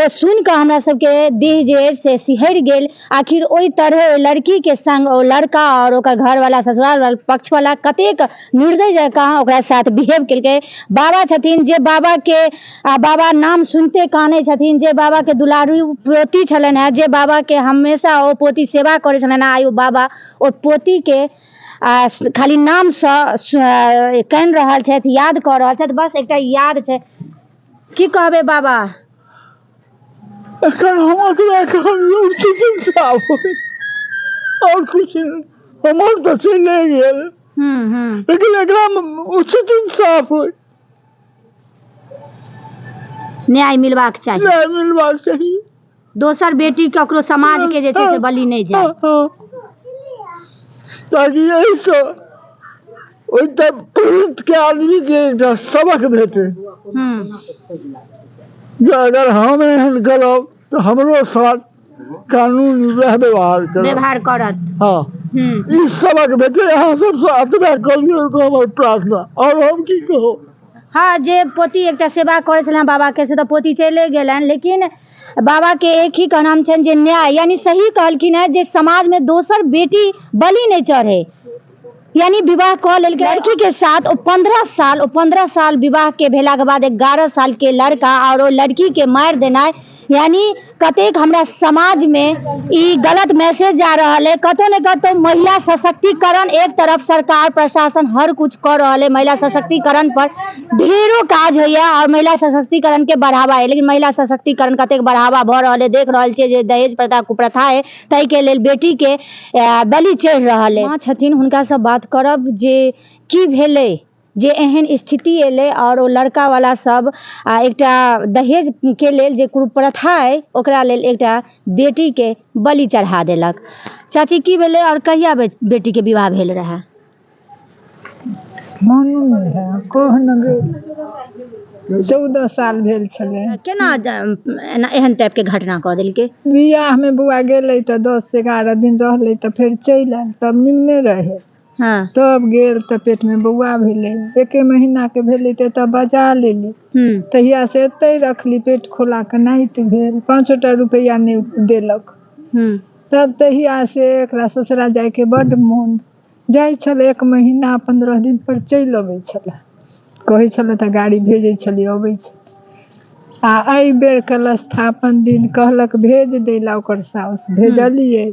ओ सुन कऽ हमरा सबके देह जे से सिहरि गेल। आखिर ओहि तरह लड़की के संग ओ लड़का और ओकर घर वाला ससुराल पक्ष वाला कतेक निर्दय जकाँ ओकरा साथ बिहेव केलकै। बाबा छथिन जे बाबा के बाबा नाम सुनते कानै छथिन, जे बाबा के दुलारू पोती छलनि हैं, जे बाबा के हमेशा ओ पोती सेवा करै छलनि हैं। आयु बाबा ओ पोती के खाली नाम से कानि रहल छथि, याद कऽ रहल छथि, बस एकटा याद छै। की कहबै बाबा? एखन हमर इंसाफ होय और कुछ हमर तो चले गेल, लेकिन एकरा उचित इंसाफ होय, न्याय मिलबाक चाहिए। न्याय मिलबाक चाहिए। दोसर बेटी ककरो समाज के जे छै से बलि नहीं जाए, ताकि यही से ओइ तक पीड़ित के आदमी के एकटा सबक भेटे जे अगर हम एहन करब तो हमरो साथ कानून व्यवहार करत। हाँ, ई सबक भेटे। अहाँ सबसे अतबे करियौ हमर प्रार्थना, और हम की कहू। हाँ, जे पोती एकटा सेवा करे छलन बाबा के से तो पोती चले गेलन, लेकिन बाबा के एक ही कहनाम छन जे न्याय, यानी सही कहलखिन है जे समाज में दोसर बेटी बलि नहीं चढ़े। यानी विवाह कऽ लेलकै लड़की के साथ ओ 15 साल विवाह के भेला के बाद 11 साल के लड़का और लड़की के मार देनाय, यानी कतेक हमरा समाज में ई गलत मैसेज जा रहल है। कतौ न कतौ महिला सशक्तिकरण, एक तरफ सरकार प्रशासन हर कुछ कर रहल है महिला सशक्तिकरण पर, ढेरों काज होइया और महिला सशक्तिकरण के बढ़ावा है, लेकिन महिला सशक्तिकरण कतेक बढ़ावा भ रहल है देख रहल छियै जे दहेज प्रथा कुप्रथा है तै के लेल बेटी के बलि चढ़ रहल है। माँ छथिन, हुनका से बात करब जे की भेलै जे एहन स्थिति एले और ओ लड़का वाला सब एकटा दहेज के लेल जे कुप्रथा है ओकरा लेल एकटा बेटी के बलि चढ़ा देलक। चाची की भेलै और कहिया बेटी के विवाह भेल रहा? मालूम है, कह न गेल 14 साल भेल छलै। केना एहन टाइप के घटना कऽ देलकै? बियाह में बुआ गेलै तऽ 10-11 दिन रहलै तऽ फेर चलि आयल, तब निमने रहे। हाँ, तब गेल तऽ पेट में बौआ भेलै, 1 महीना के भेलै तऽ तब बजा लेली। तहिया से एते रखली, पेट खोला के नाइत भेल, 5 रुपया नहीं देलक। तब तहिया से एकरा ससुरा जाय के बड मोन जाय छले। 1 महीना 15 दिन पर चलि अबै छले, कहै छले तऽ गाड़ी भेजै छलियै, अबै छले। आ एहि बेर कलशस्थापन दिन कहलक भेज दै ला ओकर साउस, भेजलियै।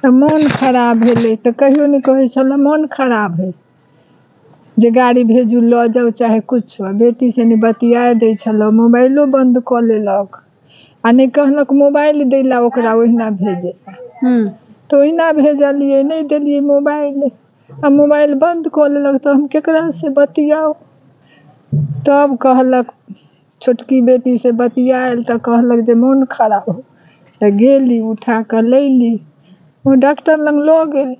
तऽ मोन खराब भेलै तऽ कहियो नहीं कहै छले मोन खराब है जे गाड़ी भेजू लऽ जाओ चाहे कुछ। बेटी से नहीं बतियाए दै छले, मोबाइलो बंद कऽ लेलक आ नहीं कहलक मोबाइल दै ला ओकरा ओहिना भेजे। तो ओहिना भेजलियै, नहीं देलियै मोबाइल आ मोबाइल बंद कऽ लेलक तो हम केकरा से बतियाओ। तब कहलक छोटकी बेटी से बतियाल तऽ कहलक जे मोन खराब हो, तऽ गेली उठा के लैली, वो डॉक्टर लंग लो गेल।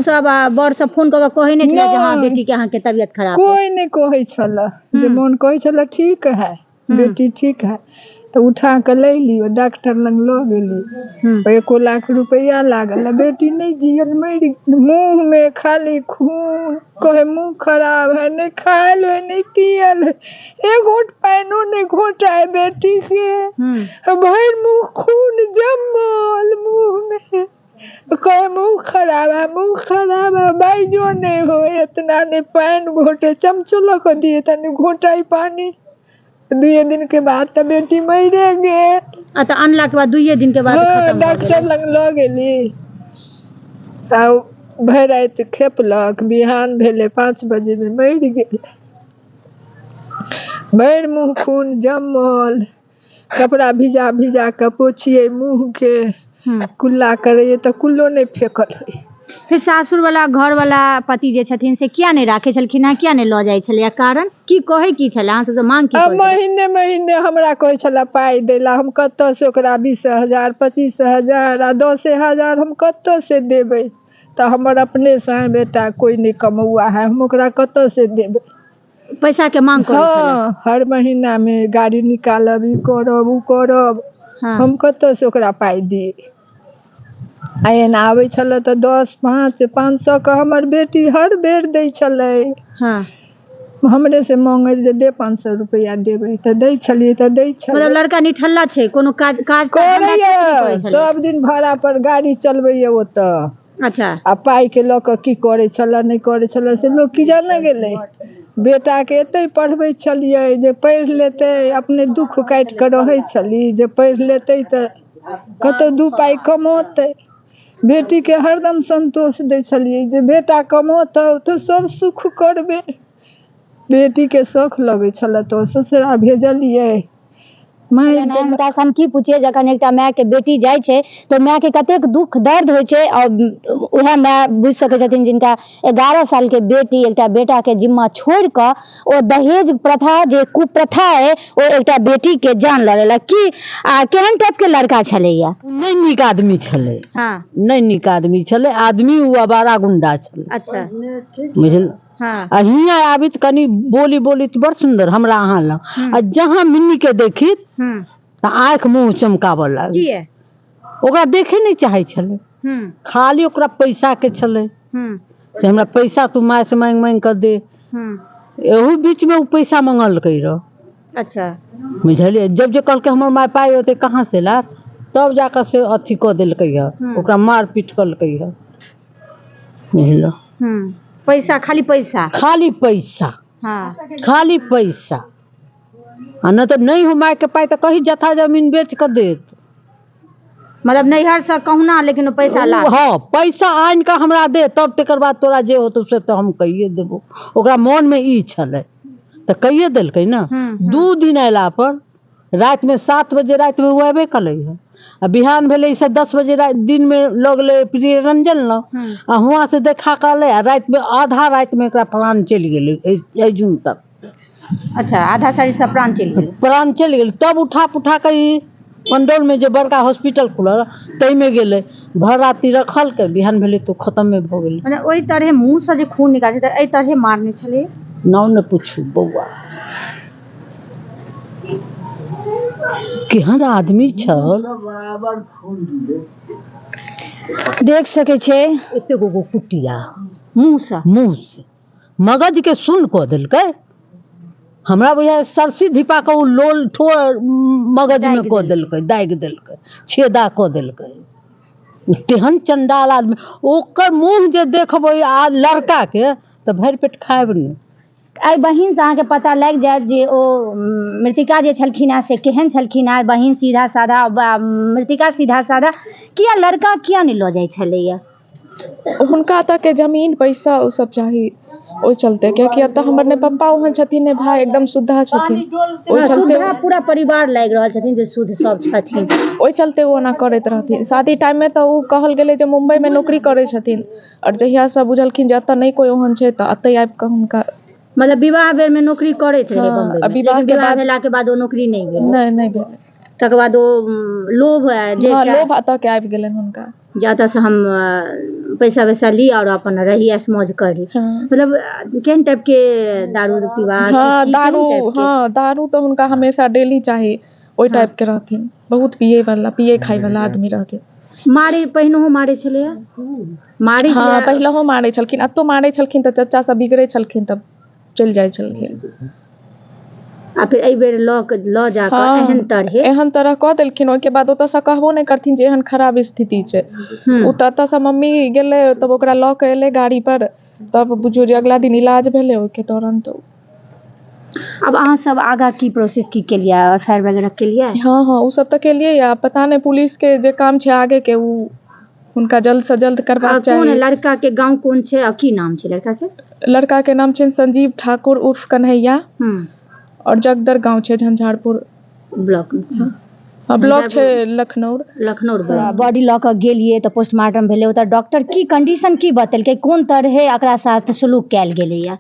सब बड़ सब फोन कऽ के कहै नहीं छले जे हां बेटी के अहाँ के तबियत खराब? कोई नहीं कहै छले, जे मोन कहै छले ठीक है बेटी ठीक है। तो उठा के लैली, डॉक्टर लंग लो गेली, 1 लाख रुपया लागल। बेटी नहीं जियल, मर गेल। मुंह में खाली खून, कहे मुंह खराब है, नहीं खायल है नहीं पियल है, 1 घूंट पानो नहीं घोटाए बेटी के, भर मुंह खून जमल मुंह में। कहे मुंह खराब है, बाइजो नहीं हो, इतना नहीं पान घोटे, चमचो लगा दिए तनी घोटाई पानी। 2 दिन के बाद तो बेटी मरे गेल। तो अनला के बाद 2 दिन के बाद खत्म? डॉक्टर लंग लो गेली, भर रात खेपलक, बिहान भेले 5 बजे में मर गेल। भर मुंह खून जमल, कपड़ा भिजा भिजा के पोछिए मुंह के, कुल्ला करे तो कुल्लो नहीं फेकल है। फिर सासुर वाला घर वाला पति जे छथिन से किया नहीं राखे छलखिन है, किया नहीं ल जाय छले? कारण की कहे की छले? अहाँ से मांग की करे? महीने महीने हमरा कहे छले पाई देला, हम कत से ओकरा 20,000 25,000 आ 10,000 हम कत से देबे? तो हमर अपने से बेटा कोई नहीं कमौआ है, हम ओकरा कत से देबे? पैसा के मांग करे छले? हाँ, हर महीना में गाड़ी निकालब, ई करब उ करब, हम कत से ओकरा पाई दिए? एहन आवे छले तो 10 5 500 का हमर बेटी हर बेर दै छले। हमरे से मांगे जे दे 500 रुपया देबै तऽ दै छलियै तऽ दै छलियै। मतलब लड़का निठल्ला छै, कोनो काज काज करैया, सब दिन भाड़ा पर गाड़ी चलबैया ओतऽ। अच्छा। आ पाई के लऽ कऽ की करै छलै नहि करै छलै से लोक की जाने गेलै। बेटा के एते पढ़बै छलियै जे पढ़ि लेतै, अपने दुख काटि कऽ रहै छली जे पढ़ि लेतै तऽ कतौ 2 पाई कमौतै। बेटी के हरदम संतोष दै छलियै जे बेटा कमौतौ तऽ सब सुख करबै। बेटी के शौख लगै छलै तऽ ससुरा भेजलियै। हुनकासँ हम की पूछिए, जखन एकटा माय के बेटी जाइ छै तऽ माय के कतेक दुख दर्द होइ छै, और उएह माय बुझि सकै छथिन जिनका 11 साल के बेटी एकटा बेटा के जिम्मा छोड़ि कऽ ओ दहेज प्रथा जे कुप्रथा है ओ एकटा बेटी के जान लऽ लेलक। की केहन टाइप के लड़का छलैया? नहीं नीक आदमी छलै। हाँ। नहीं नीक आदमी छलै, आदमी उ अवारा गुंडा छलै। अच्छा। बुझल। हाँ। आ हियाँ आबित कनी बोली बड़ सुंदर हमरा अहाँ लग, आ जहाँ मिन्नी के देखित तऽ आँखि मुँह चमकाबऽ लागी। ओकरा देखे नहीं चाहे छलै, खाली ओकरा पैसा के छलै से हमरा पैसा तू माय से मांग मांग कर दे। एहू बीच में उ पैसा मंगलकै रह। अच्छा। बुझलियै, जब जे कहलकै हमर माय पाई होते कहाँ से लात, तब जाकर से अथी कऽ देलकै है, ओकरा मार पीट कलकै है। बुझल। पैसा, खाली पैसा, खाली पैसा। हाँ। खाली पैसा, आ न तो नहीं हो माय के पाई तो कहीं जथा जमीन बेच कर देत। मतलब नैहर से कहुना लेकिन पैसा ला। हाँ, पैसा आन के हमरा दे, तब तेकर बाद तोरा जे होतो से तो हम कहिए देबो। ओकरा मन में ई छलै तो कहिए देलकै ना। 2 दिन अयला पर रात में 7 बजे रात में वो अबे कलै है, आ बिहान भेले से 10 बजे दिन में लगले प्रिय रंजन न, आ हुआ से देखा कले रात में आधा रात में एकरा प्राण चलि गेलै जून तक। अच्छा, आधा साड़ी सब प्राण चलि गेलै। प्राण चलि गेलै, तब उठा पुठा के ई पंडौल में जे बड़का हॉस्पिटल खुलल तई में गेलै, भर राति रखल के बिहान भेले तो खत्मे भ गेलै। माने ओई तरह मुंह से जे खून निकालै छै एई तरह मारने छलै। नाउ ने पूछू बौआ, केहन आदमी छल। देख सके छे एते गो कुटिया मुंह से मगज के सुन क देलकै। हमरा बुझाय सरसी धिपा के उ लोल ठोर मगज में क देलकै, दागि देलकै, छेदा क देलकै। तेहन चंडाल आदमी, ओकर मुंह जे देखबै आ लड़का के तऽ भरि पेट खायब नहीं। आई बहिन से अहाँके पता लग जायत जे ओ मृतिका जे छलखिन हैं से केहन छलखिन हैं। बहिन सीधा साधा, मृतिका सीधा साधा, किया लड़का किया नहीं लऽ जाइ छलैया? हुनका तक के जमीन पैसा उ सब चाही, ओइ चलते कियाकि एतऽ हमर ने पप्पा ओहन छथिन ने भाई, एकदम शुद्धा छथिन। ओइ चलते पूरा परिवार लागि रहल छथिन जे शुद्ध सब छथिन, ओइ चलते वो ओना करैत रहथिन। शादी टाइम में तो उ कहल गेलै जे मुंबई में नौकरी करै छथिन, और जहिया से बुझलखिन जे एतऽ नहीं कोई ओहन छै तऽ एतै आबि कऽ हुनका, मतलब विवाह बेर में नौकरी करैत रहे बम्बई में, विवाह भेला के बाद ओ नौकरी नहीं भेल। नहीं भेल। तकर बाद ओ लोभ है जे लोभ एतऽ के आबि गेलनि हुनका, जाता से हम पैसा वैसा ली और अपन रही ऐश मौज करी। मतलब केहन टाइप के दारू पीवा? दारू तो हुनका हमेशा डेली चाही, ओइ टाइप के रहथिन। बहुत पिए खाए वाला आदमी रहथिन। मारे पहिनहो मारे छले? मारे हाँ, पहिलहो मारे छलखिन, अतो मारे छलखिन तऽ चचा सब बिगड़े छलखिन तब चलि जाइ छलखिन। आ फिर एहि बेर लऽ जाकर एहन तरह कऽ देलखिन। ओइके बाद ओतऽसँ कहबो नहि करथिन जे एहन खराब स्थिति छै। उ तऽ एतऽसँ मम्मी गेलै तब ओकरा लऽ कऽ एलै गाड़ी पर, तब बुझियौ जे अगला दिन इलाज भेलै ओइके तुरंत। अब अहाँ सब आगा की प्रोसेस की केलिए? एफआईआर वगैरह केलिए? हाँ उ सब तऽ केलिए या, पता नहीं पुलिस के जे काम छै आगे के उ हुनका जल्द से जल्द करबाक चाही। कौन है लड़का के गांव कौन छै और की नाम छै लड़का के? लड़का के नाम छै संजीव ठाकुर उर्फ कन्हैया, और जगदर गांव छै झंझारपुर ब्लॉक में। ब्लॉक छै लखनौर। बॉडी लऽ कऽ गेलिए तऽ पोस्टमार्टम भेलै, ओतऽ डॉक्टर की कंडीशन की बतेलकै, कोन तरहे एकरा साथ सलूक कैल गेलैया?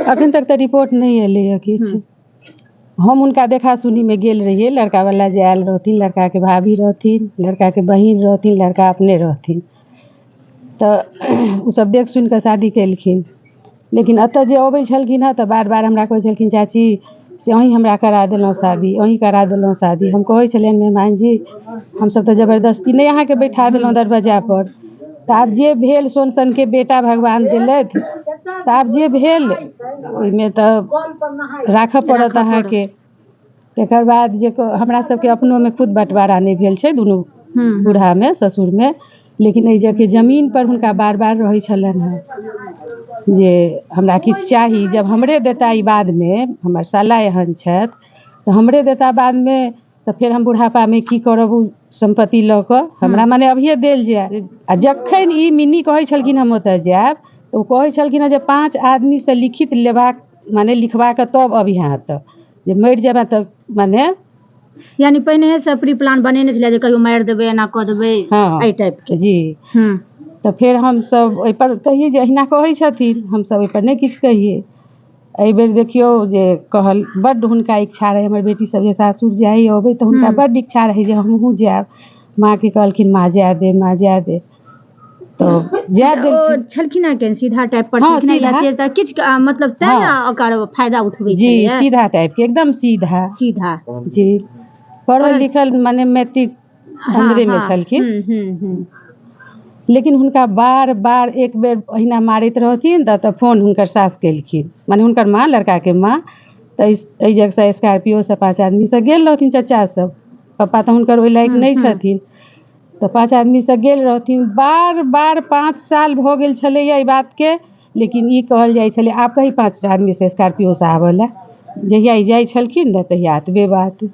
अखन तक तऽ रिपोर्ट नहीं एलैया किछु। हम उनका देखा सुनी में गेल रहिए, लड़का वाला जे आयल रहथिन, लड़का के भाभी रहथिन, लड़का के बहिन रहथिन, लड़का अपने रहथिन, तऽ उ सब देख सुनि कऽ शादी केलखिन। लेकिन एतऽ जे अबै छलखिन हँ तऽ बार बार हमरा कहै छलखिन चाची से अहीं हमरा करा देलहुँ शादी, अहीं करा देलहुँ शादी। हम कहै छलियनि मेहमान जी हमसब तऽ जबरदस्ती नहीं अहाँके बैठा देलहुँ दरवाजा पर, तऽ आब जे भेल सोन सन के बेटा भगवान देलथि तऽ आब जे भेल ओहिमे तऽ राखऽ पड़त अहाँके। तकर बाद जे हमरा सबके अपनोमे खुद बँटवारा नहि भेल छै दुनू बूढ़ामे ससुरमे, लेकिन एहि जगह जमीन पर हुनका बार बार रहै छलनि हँ जे हमरा किछु चाही। जब हमरे देता ई बादमे, हमर साला एहन छथि तऽ हमरे देता बादमे, तऽ फेर हम बुढ़ापामे की करब ओ सम्पत्ति लऽ कऽ, हमरा मने अभिये देल जाय। आ जखन ई मिन्नी कहै छलखिन हम ओतऽ जायब तऽ ओ कहै छलखिन हँ जे 5 आदमीसँ लिखित लेबाक मने लिखबा कऽ तब अभिहाँ तऽ जे मरि जेबै तऽ मने यानी पहिने से प्री प्लान बनेने छलै जे कहियो मारि देबै एना कऽ देबै एहि टाइप के जी। तऽ फेर हमसब ओहिपर कहियै जे अहिना कहै छथिन, हमसब ओहिपर नहि किछु कहियै। एहिबेर देखियौ जे कहल बड्ड हुनका इच्छा रहै हमर बेटी सब जे सासुर जाइ अबै तऽ हुनका बड्ड इच्छा रहै जे हमहूँ जायब। माँके कहलखिन माँ जाय दे, माँ जाय दे, तऽ जाय देलखिन। छलखिन हँ केहन सीधा टाइप पर छलखिन हँ या तेज किछु मतलब तें ने ओकर फायदा उठबै जी छलैया? सीधा टाइप के, एकदम सीधा सीधा जी। पढ़ल लिखल मने मैट्रिक अंदरे में छलखिन। लेकिन हुनका बार बार एक बेर अहिना मारैत रहथिन तऽ फोन हुनकर सास केलखिन, माने हुनकर माँ, लड़काके माँ। तऽ एहि जगहसँ स्कॉर्पियोसँ 5 आदमीसँ गेल रहथिन चाचा सब, पप्पा तऽ हुनकर ओहि लायक नहि छथिन। तऽ 5 आदमीसँ गेल रहथिन, बार बार 5 साल भऽ गेल छलैया ई बातके, लेकिन ई कहल जाइ छलै आब कही 5 आदमीसँ स्कॉर्पियोसँ आबऽ लए। जहिया ई जाइ छलखिन ने तहिया एतबे बात।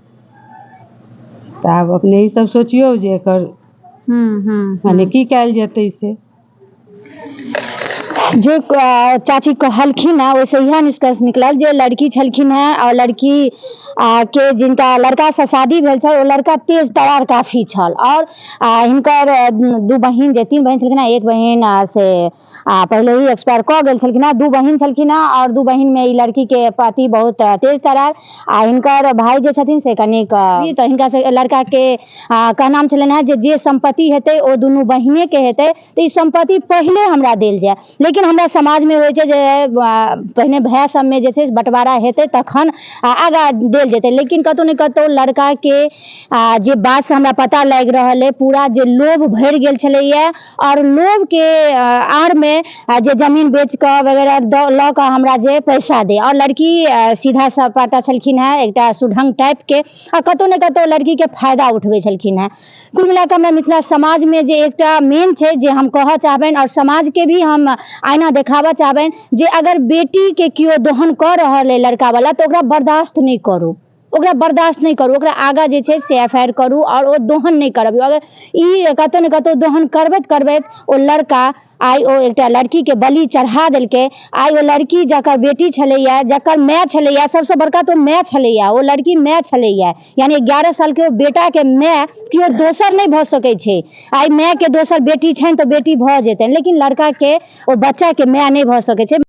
तऽ आब अपने ई सब सोचियौ जे एकर माने की कयल जेतै से। जे चाची कहलखिन हँ ओहिसँ इएह निष्कर्ष निकलल जे लड़की छलखिन हँ और लड़की के जिनका लड़कासँ शादी भेल छल ओ लड़का तेज तरार काफी छल। और हिनकर 2 बहिन जे 3 बहिन छलखिन हँ, एक बहिन से पहले ही एक्सपायर कऽ गेल छलखिन हँ। 2 बहिन छलखिन हँ और 2 बहिनमे ई लड़कीके पति बहुत तेज तरार, आ हिनकर भाय जे छथिन से कनिक तऽ हिनका से लड़काके कहनाम छलनि हँ जे सम्पत्ति हेतै ओ दुनू बहिनेके हेतै, तऽ ई सम्पत्ति पहिले हमरा देल जाय। लेकिन हमरा समाजमे होइ छै जे पहिने भाय सबमे जे छै बँटवारा हेतै तखन आगाँ देल जेतै। लेकिन कतहु ने कतहु लड़काके जे बातसँ हमरा पता लागि रहल अइ पूरा जे लोभ भरि गेल छलैया, और लोभके आड़मे जे जमीन बेच कऽ वगैरह लऽ कऽ हमरा जे पैसा दे। और लड़की सीधा सपाटा छलखिन हँ, एकटा सुढंग टाइपके, आ कतहु ने कतहु लड़कीके फायदा उठबै छलखिन हँ। कुल मिला कऽ हमरा मिथिला समाजमे जे एकटा मेन छै जे हम कहऽ चाहबनि और समाजके भी हम आईना देखाबऽ चाहबनि जे अगर बेटीके केओ दोहन कऽ रहल अइ लड़कावला तऽ ओकरा बर्दाश्त नहि करू, ओकरा बर्दाश्त नहीं करू, ओकरा आगाँ जे छै से FIR करू और ओ दोहन नहीं करब। अगर ई कतहु ने कतहु दोहन करबैत करबैत ओ लड़का आइ ओ एकटा लड़कीके बलि चढ़ा देलकै। आइ ओ लड़की जकर बेटी छलैया, जकर माय छलैया, सबसँ बड़का तऽ माय छलैया, ओ लड़की माय छलैया, यानी 11 सालके ओ बेटाके माय केओ दोसर नहीं भऽ सकै छै। आइ मायके दोसर बेटी छनि तऽ बेटी भऽ जेतनि, लेकिन लड़काके ओ बच्चाके माय नहीं भऽ सकै छै।